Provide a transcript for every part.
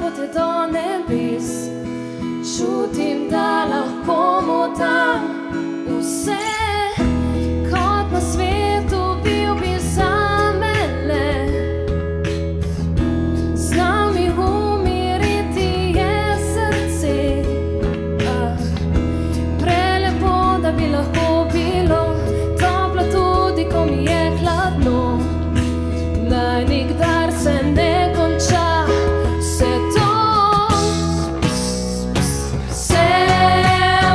pot je do nebes, čutim, da lahko mu dam vse, kot na svetu bil bi zame le. Z nami umiriti je srce, prelepo, da bi lahko bilo toplo tudi, ko mi je hladno. Naj nikdar se ne konča vse to.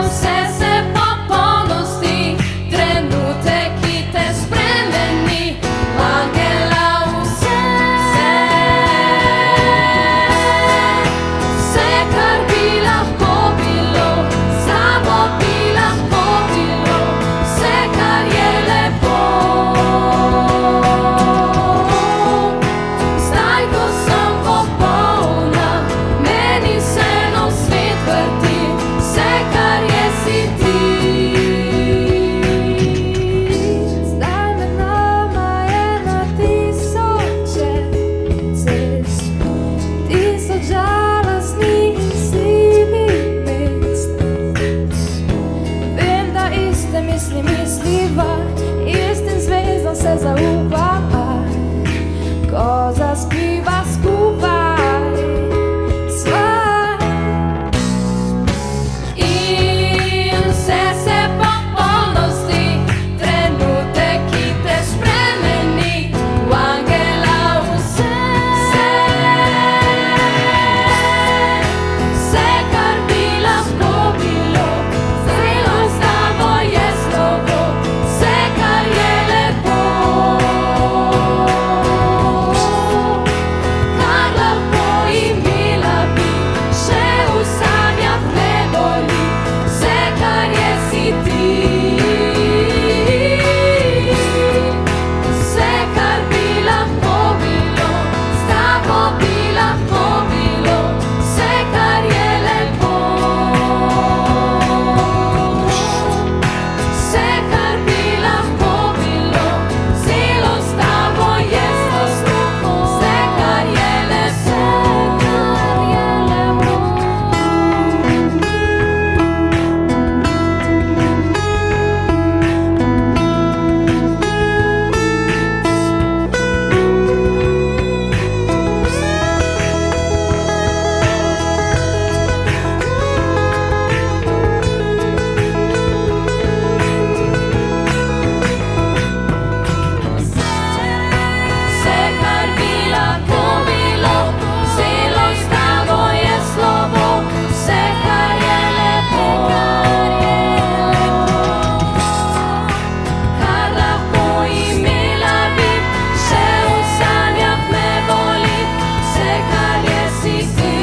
Vse se popolnosti, trenutek, ki te spremeni, angela vse. Vse, kar bi lahko bilo, samo bi lahko bilo, vse, kar je lepo. Misliva, istim zvezdam se zaupa, ko zaspiva skupaj sva. In vse se popolnosti, trenutek, ki te spremeni, v angela vse. Vse, kar bi lahko bilo, zelo s tabo je slovo, vse, kar je lepo. Kar lahko imela bi, še v sanjah me boli, vse, kar je si ti. Vse, kar bi lahko bilo, s tabo bi lahko bilo, vse, kar je lepo. Vse, kar bi lahko bilo, zelo s tabo je slovo, vse, kar je lepo. Vse, kar bi lahko bilo, zelo s tabo je slovo, vse, kar je lepo. Kar lahko imela bi, še v sanjah me boli, vse, kar je si ti.